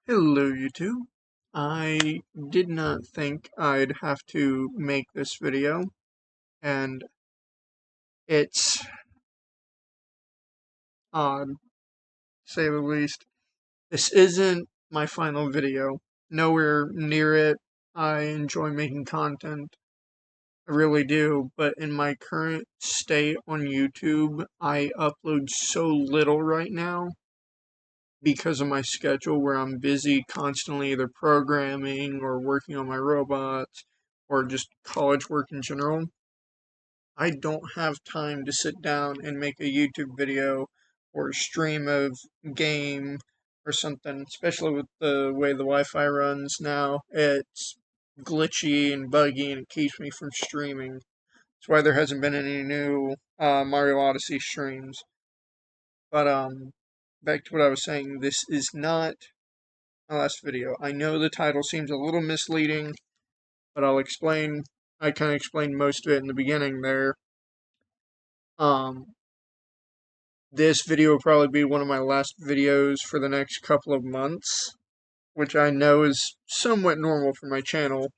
Hello, YouTube. I did not think I'd have to make this video, and it's odd, to say the least. This isn't my final video. Nowhere near it. I enjoy making content. I really do, but in my current state on YouTube, I upload so little right now because of my schedule where I'm busy constantly either programming or working on my robots or just college work in general. I don't have time to sit down and make a YouTube video or stream of game or something, especially with the way the Wi-Fi runs now. It's glitchy and buggy and it keeps me from streaming. That's why there hasn't been any new Mario Odyssey streams. But back to what I was saying, this is not my last video. I know the title seems a little misleading, but I'll explain. I kind of explained most of it in the beginning there. Um, this video will probably be one of my last videos for the next couple of months, which I know is somewhat normal for my channel.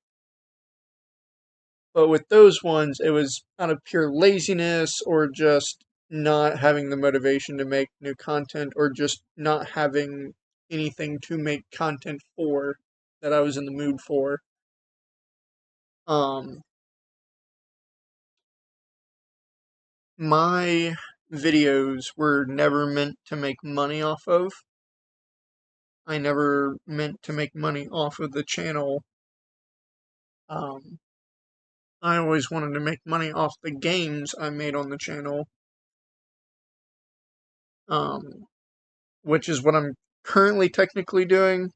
But with those ones, it was out of pure laziness or just not having the motivation to make new content or just not having anything to make content for that I was in the mood for. Um, my videos were never meant to make money off of. I never meant to make money off of the channel. Um, I always wanted to make money off the games I made on the channel, um, which is what I'm currently technically doing.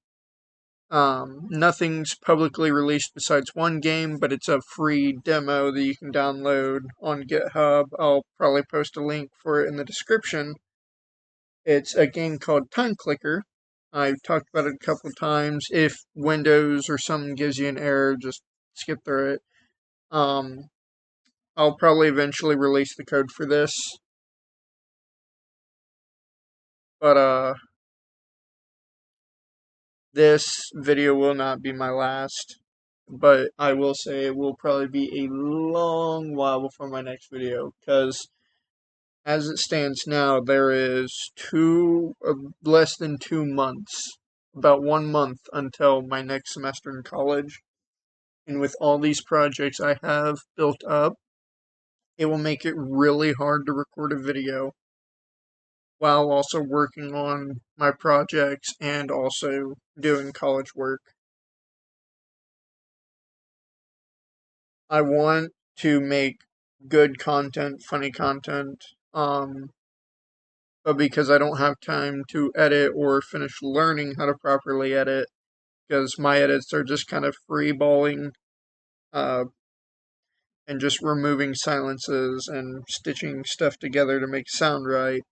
Nothing's publicly released besides one game, but it's a free demo that you can download on GitHub. I'll probably post a link for it in the description. It's a game called Time Clicker. I've talked about it a couple of times. If Windows or something gives you an error, just skip through it. I'll probably eventually release the code for this. But this video will not be my last. But I will say it will probably be a long while before my next video, because as it stands now, there is less than 2 months, about 1 month until my next semester in college. And with all these projects I have built up, it will make it really hard to record a video while also working on my projects and also doing college work. I want to make good content, funny content, but because I don't have time to edit or finish learning how to properly edit, because my edits are just kind of freeballing, uh, and just removing silences and stitching stuff together to make sound right.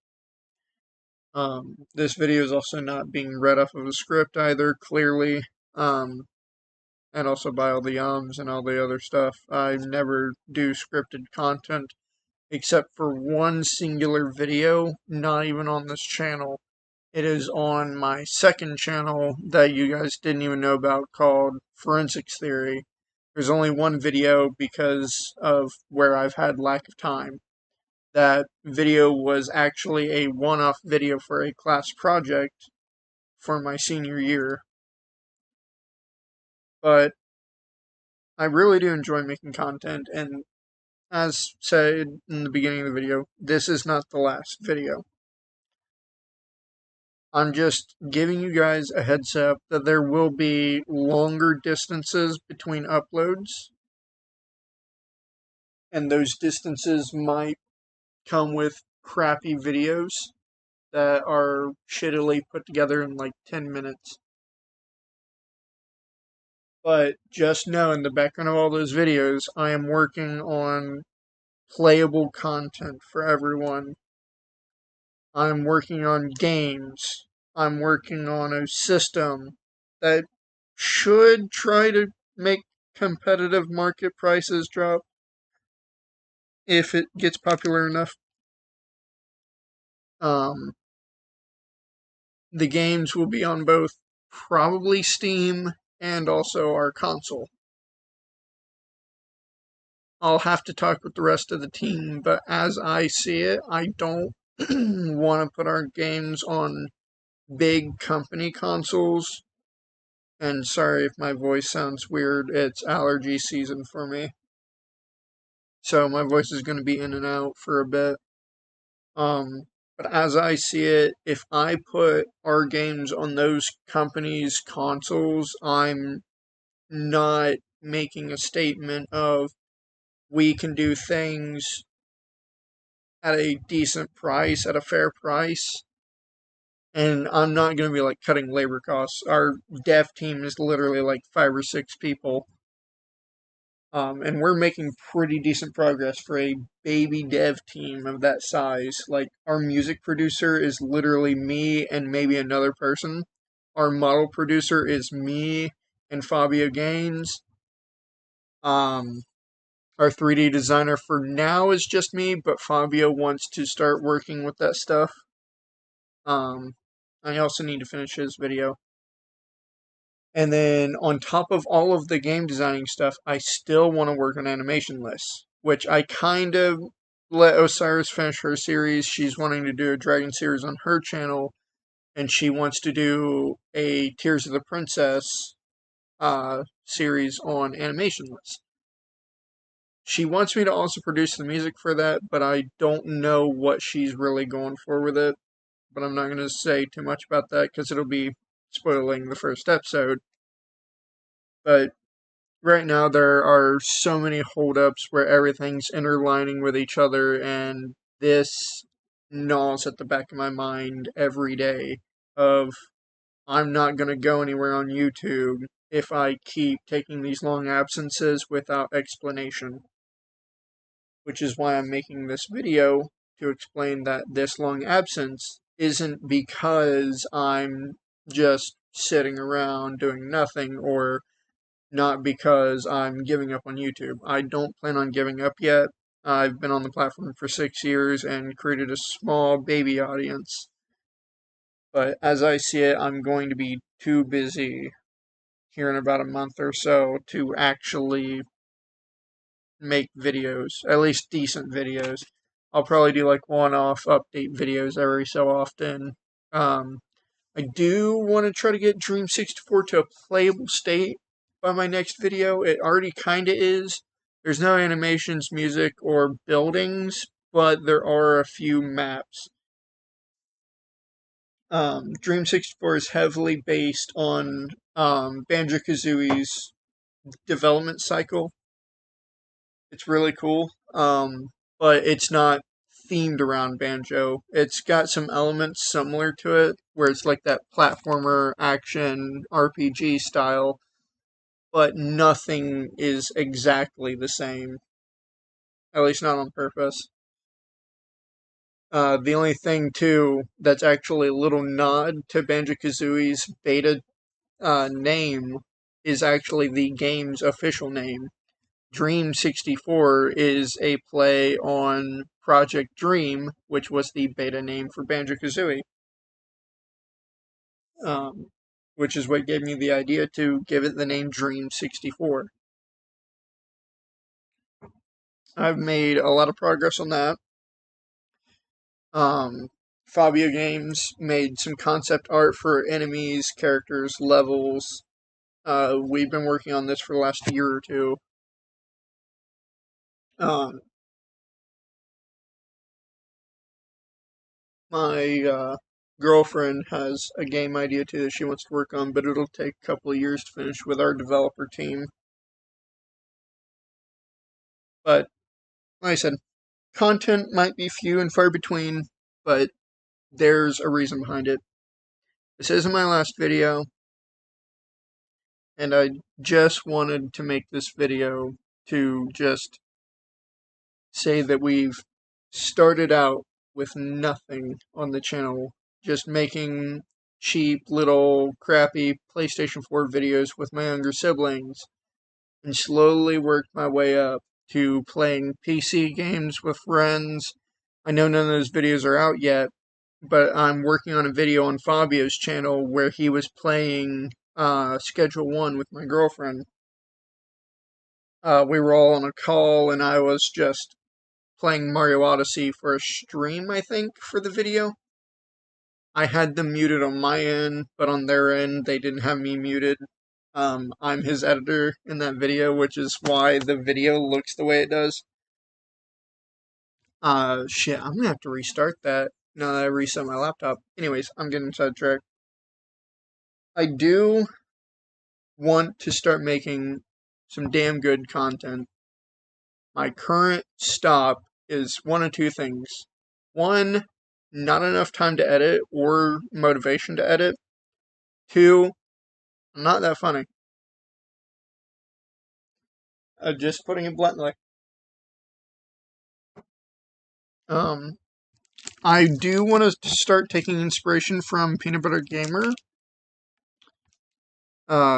This video is also not being read off of a script either, clearly, and also by all the ums and all the other stuff. I never do scripted content except for one singular video, not even on this channel. It is on my second channel that you guys didn't even know about called Forensics Theory. There's only one video because of where I've had lack of time. That video was actually a one-off video for a class project for my senior year. But I really do enjoy making content, and as said in the beginning of the video, this is not the last video. I'm just giving you guys a heads up that there will be longer distances between uploads, and those distances might come with crappy videos that are shittily put together in like 10 minutes. But just know in the background of all those videos, I am working on playable content for everyone. I'm working on games. I'm working on a system that should try to make competitive market prices drop if it gets popular enough. The games will be on both probably Steam and also our console. I'll have to talk with the rest of the team, but as I see it, I don't want to put our games on big company consoles. And sorry if my voice sounds weird, it's allergy season for me. So my voice is going to be in and out for a bit. But as I see it, if I put our games on those companies' consoles, I'm not making a statement of we can do things at a decent price, at a fair price. And I'm not going to be like cutting labor costs. Our dev team is literally like 5 or 6 people. And we're making pretty decent progress for a baby dev team of that size. Like, our music producer is literally me and maybe another person. Our model producer is me and Fabio Gaines. Um, our 3D designer for now is just me, but Fabio wants to start working with that stuff. I also need to finish his video. And then on top of all of the game designing stuff, I still want to work on animation lists, which I kind of let Osiris finish her series. She's wanting to do a Dragon series on her channel, and she wants to do a Tears of the Princess series on animation lists. She wants me to also produce the music for that, but I don't know what she's really going for with it. But I'm not going to say too much about that because it'll be spoiling the first episode. But right now there are so many holdups where everything's interlining with each other, and this gnaws at the back of my mind every day of I'm not going to go anywhere on YouTube if I keep taking these long absences without explanation. Which is why I'm making this video to explain that this long absence isn't because I'm just sitting around doing nothing or not because I'm giving up on YouTube. I don't plan on giving up yet. I've been on the platform for 6 years and created a small baby audience. But as I see it, I'm going to be too busy here in about a month or so to actually make videos, at least decent videos. I'll probably do like one-off update videos every so often. I do want to try to get Dream 64 to a playable state by my next video. It already kind of is. There's no animations, music, or buildings, but there are a few maps. Dream 64 is heavily based on Banjo-Kazooie's development cycle. It's really cool, but it's not themed around Banjo. It's got some elements similar to it, where it's like that platformer action RPG style, but nothing is exactly the same. At least not on purpose. The only thing, too, that's actually a little nod to Banjo-Kazooie's beta name is actually the game's official name. Dream 64 is a play on Project Dream, which was the beta name for Banjo-Kazooie. Which is what gave me the idea to give it the name Dream 64. I've made a lot of progress on that. Fabio Games made some concept art for enemies, characters, levels. We've been working on this for the last year or two. My girlfriend has a game idea too that she wants to work on, but it'll take a couple of years to finish with our developer team. But, like I said, content might be few and far between, but there's a reason behind it. This isn't my last video, and I just wanted to make this video to just say that we've started out with nothing on the channel, just making cheap little crappy PlayStation 4 videos with my younger siblings, and slowly worked my way up to playing PC games with friends. I know none of those videos are out yet, but I'm working on a video on Fabio's channel where he was playing Schedule 1 with my girlfriend. We were all on a call, and I was just playing Mario Odyssey for a stream, I think, for the video. I had them muted on my end, but on their end, they didn't have me muted. I'm his editor in that video, which is why the video looks the way it does. Shit, I'm gonna have to restart that now that I reset my laptop. Anyways, I'm getting sidetracked. I do want to start making some damn good content. My current stop is one of two things. One, not enough time to edit or motivation to edit. Two, I'm not that funny. Just putting it bluntly. Um, I do want to start taking inspiration from Peanut Butter Gamer.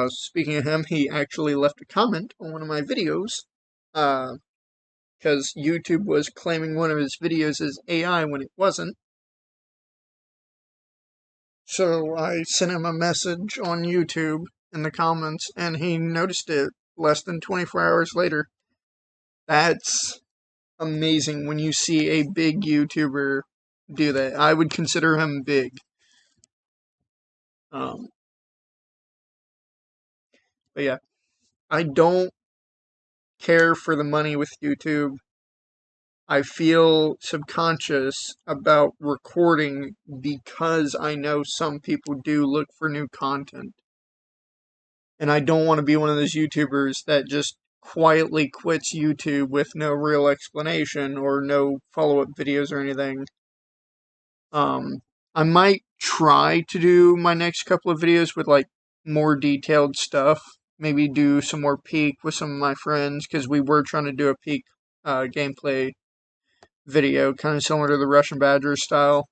Speaking of him, he actually left a comment on one of my videos. Because YouTube was claiming one of his videos as AI when it wasn't. So I sent him a message on YouTube in the comments, and he noticed it less than 24 hours later. That's amazing when you see a big YouTuber do that. I would consider him big. Um, but yeah, I don't care for the money with YouTube. I feel subconscious about recording because I know some people do look for new content. And I don't want to be one of those YouTubers that just quietly quits YouTube with no real explanation or no follow-up videos or anything. I might try to do my next couple of videos with like more detailed stuff. Maybe do some more Peak with some of my friends because we were trying to do a Peak gameplay video, kind of similar to the Russian Badger style.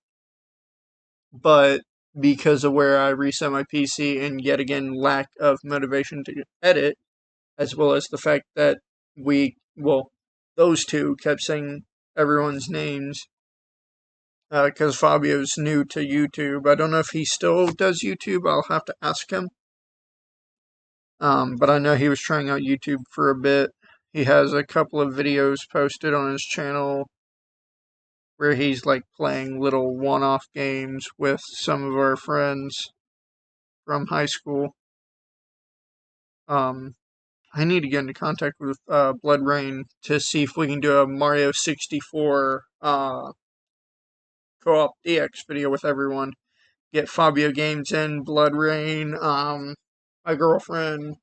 But because of where I reset my PC and yet again lack of motivation to edit, as well as the fact that those two kept saying everyone's names because Fabio's new to YouTube. I don't know if he still does YouTube. I'll have to ask him. But I know he was trying out YouTube for a bit. He has a couple of videos posted on his channel where he's like playing little one-off games with some of our friends from high school. I need to get into contact with Blood Rain to see if we can do a Mario 64 co-op DX video with everyone. Get Fabio Games in, Blood Rain, my girlfriend,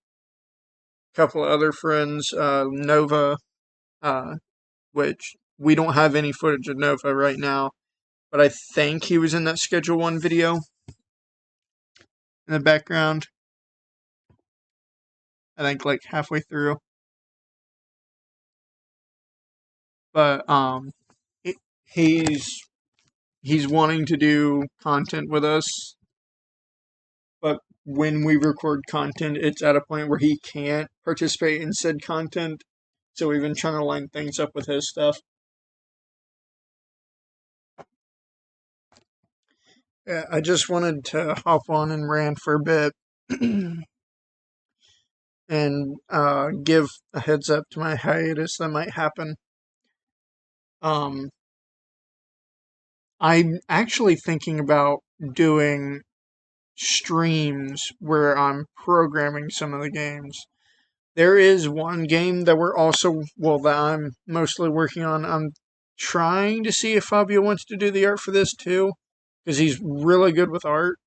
a couple of other friends, Nova, which we don't have any footage of Nova right now, but I think he was in that Schedule 1 video in the background. I think like halfway through. But he's wanting to do content with us, but when we record content, it's at a point where he can't participate in said content. So we've been trying to line things up with his stuff. Yeah, I just wanted to hop on and rant for a bit and give a heads up to my hiatus that might happen. I'm actually thinking about doing streams where I'm programming some of the games. There is one game that that I'm mostly working on. I'm trying to see if Fabio wants to do the art for this too, because he's really good with art.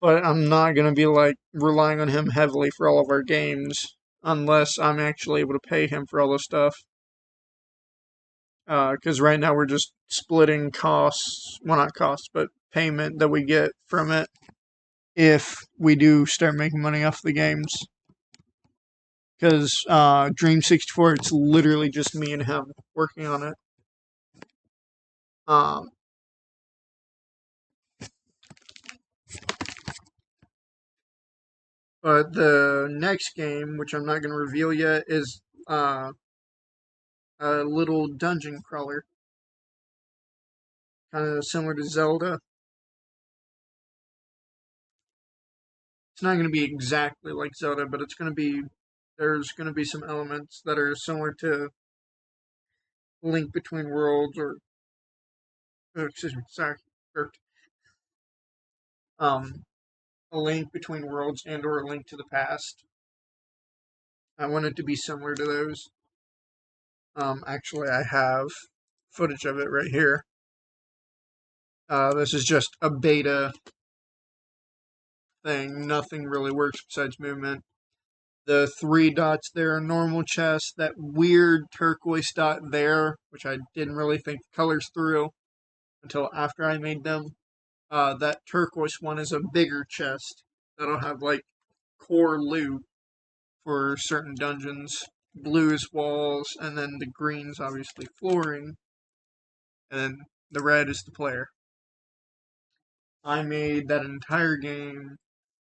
But I'm not going to be like relying on him heavily for all of our games unless I'm actually able to pay him for all this stuff. Because right now we're just splitting costs, well, not costs, but payment that we get from it if we do start making money off the games. Because Dream 64, it's literally just me and him working on it. Um, but the next game, which I'm not going to reveal yet, is a little dungeon crawler. kind of similar to Zelda. It's not going to be exactly like Zelda, but there's going to be some elements that are similar to Link Between Worlds excuse me, sorry, or, um, a Link Between Worlds and or a Link to the Past. I want it to be similar to those. Actually, I have footage of it right here. This is just a beta thing. Nothing really works besides movement. The three dots there are normal chests. That weird turquoise dot there, which I didn't really think the colors through until after I made them. That turquoise one is a bigger chest that'll have like core loot for certain dungeons. Blue's walls, and then the green's obviously flooring, and then the red is the player. I made that entire game,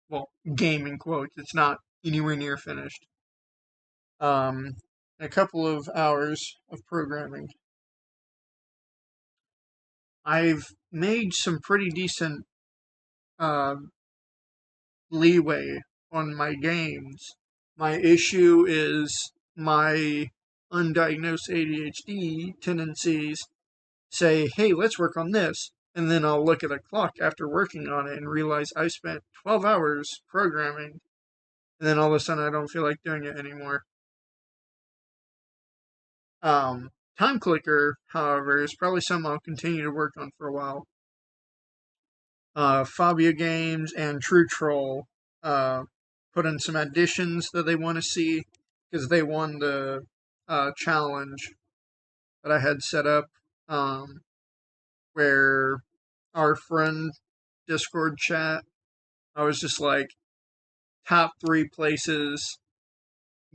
well, game in quotes. It's not anywhere near finished. Um, a couple of hours of programming. I've made some pretty decent uh, leeway on my games. My issue is my undiagnosed ADHD tendencies say, hey, let's work on this. And then I'll look at a clock after working on it and realize I spent 12 hours programming. And then all of a sudden I don't feel like doing it anymore. Time Clicker, however, is probably something I'll continue to work on for a while. Fabio Games and True Troll put in some additions that they want to see because they won the challenge that I had set up, where our friend Discord chat, I was just like, top 3 places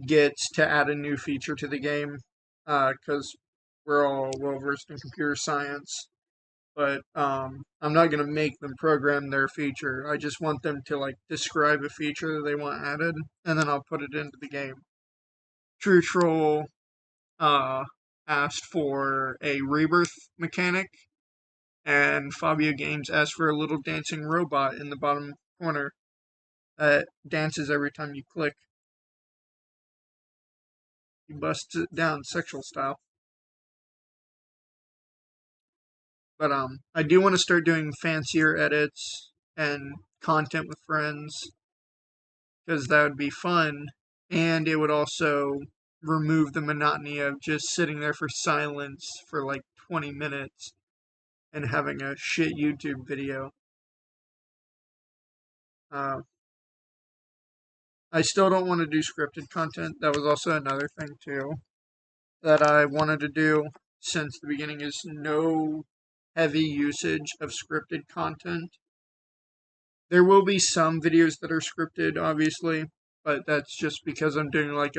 gets to add a new feature to the game because we're all well versed in computer science. But I'm not going to make them program their feature. I just want them to like describe a feature that they want added, and then I'll put it into the game. True Troll uh, asked for a rebirth mechanic, and Fabio Games asked for a little dancing robot in the bottom corner that dances every time you click. He busts it down sexual style. But I do want to start doing fancier edits and content with friends because that would be fun, and it would also remove the monotony of just sitting there for silence for like 20 minutes and having a shit YouTube video. Uh, I still don't want to do scripted content. That was also another thing too that I wanted to do since the beginning is no heavy usage of scripted content. There will be some videos that are scripted, obviously, but that's just because I'm doing like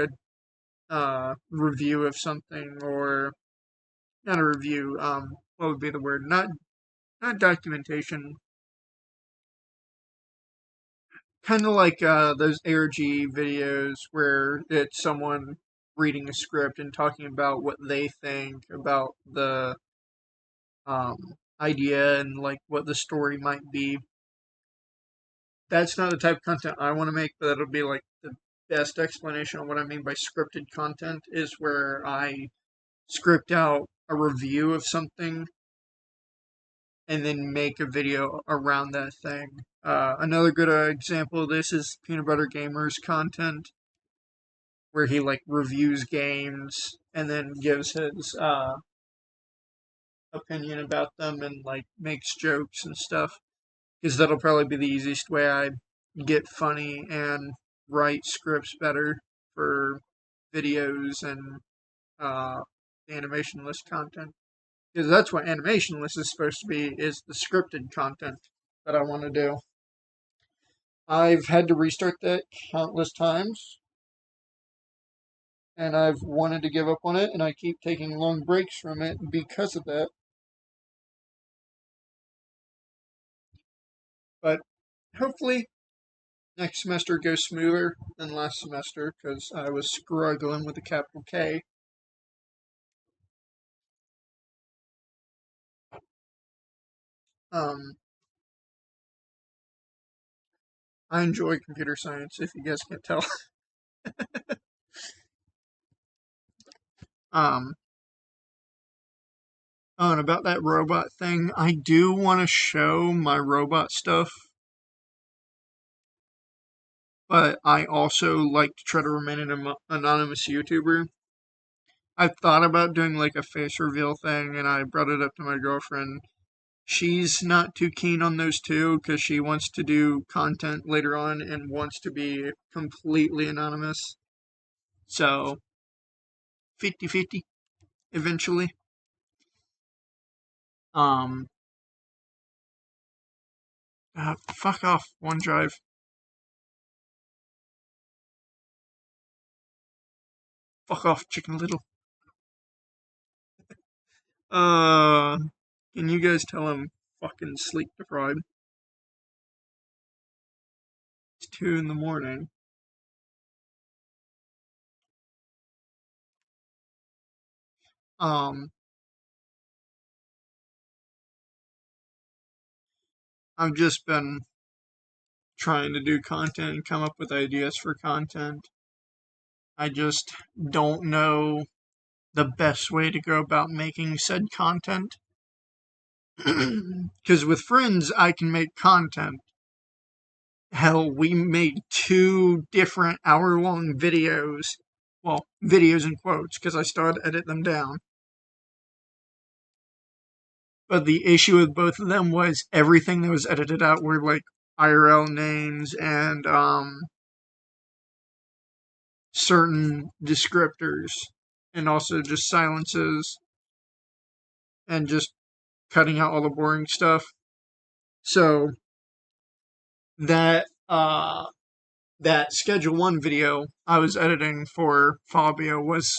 a review of something, or not a review. What would be the word? Not documentation. Kind of like those ARG videos where it's someone reading a script and talking about what they think about the idea and like what the story might be. That's not the type of content I want to make, but that'll be like the best explanation of what I mean by scripted content is where I script out a review of something and then make a video around that thing. Another good example of this is Peanut Butter Gamer's content, where he like reviews games and then gives his opinion about them and like makes jokes and stuff. Because that'll probably be the easiest way I get funny and write scripts better for videos and uh, animation list content. Because that's what animation list is supposed to be, is the scripted content that I want to do. I've had to restart that countless times, and I've wanted to give up on it, and I keep taking long breaks from it because of that. But hopefully, next semester goes smoother than last semester because I was struggling with the capital K. Um, I enjoy computer science, if you guys can't tell. Um, oh, and about that robot thing, I do want to show my robot stuff, but I also like to try to remain an anonymous YouTuber. I've thought about doing like a face reveal thing, and I brought it up to my girlfriend. She's not too keen on those two because she wants to do content later on and wants to be completely anonymous. So, 50-50 eventually. Um, fuck off, OneDrive. Fuck off, Chicken Little. Uh, can you guys tell I'm fucking sleep deprived? It's 2 in the morning. Um, I've just been trying to do content and come up with ideas for content. I just don't know the best way to go about making said content. Because with friends, I can make content. Hell, we made 2 different hour-long videos. Well, videos in quotes, because I still had to edit them down. But the issue with both of them was everything that was edited out were like IRL names and certain descriptors, and also just silences, and just cutting out all the boring stuff. So that that Schedule 1 video I was editing for Fabio was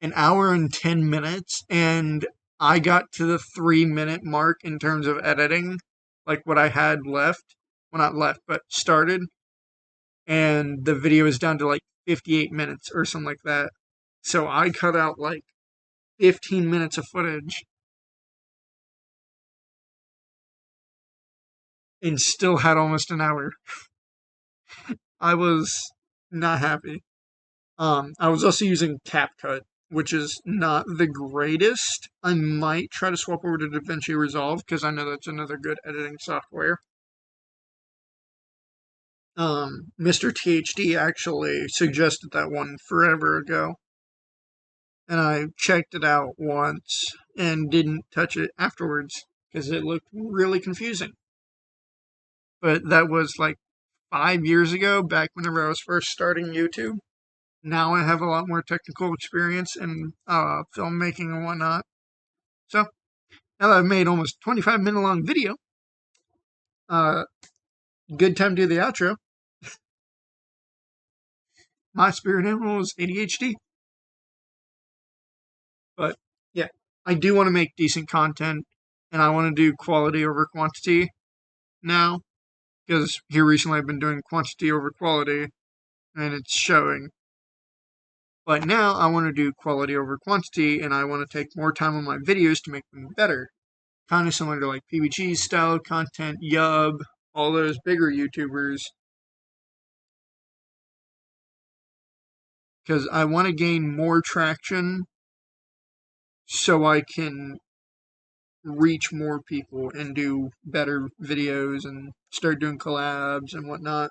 an hour and 10 minutes, and I got to the 3-minute mark in terms of editing, like what I had left. Well, not left, but started, and the video is down to like 58 minutes or something like that. So I cut out like 15 minutes of footage and still had almost an hour. I was not happy. I was also using CapCut, which is not the greatest. I might try to swap over to DaVinci Resolve because I know that's another good editing software. Mr. THD actually suggested that one forever ago, and I checked it out once and didn't touch it afterwards because it looked really confusing. But that was like 5 years ago, back whenever I was first starting YouTube. Now I have a lot more technical experience in filmmaking and whatnot. So now that I've made almost 25-minute long video, uh, good time to do the outro. My spirit animal is ADHD. But yeah, I do want to make decent content, and I want to do quality over quantity now, because here recently I've been doing quantity over quality, and it's showing. But now I want to do quality over quantity, and I want to take more time on my videos to make them better. Kind of similar to like PBG's style content, Yub, all those bigger YouTubers. Because I want to gain more traction so I can reach more people and do better videos and start doing collabs and whatnot.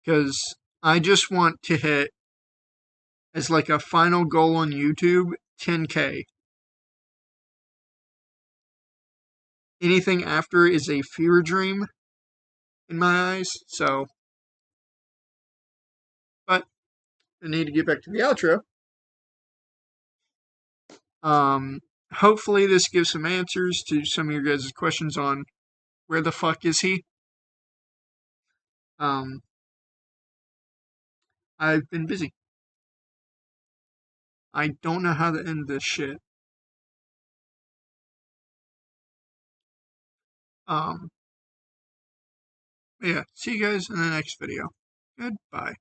Because I just want to hit, as like a final goal on YouTube, 10K. Anything after is a fever dream in my eyes. So, but I need to get back to the outro. Hopefully this gives some answers to some of your guys' questions on where the fuck is he. Um, I've been busy. I don't know how to end this shit. Um, yeah, see you guys in the next video. Goodbye.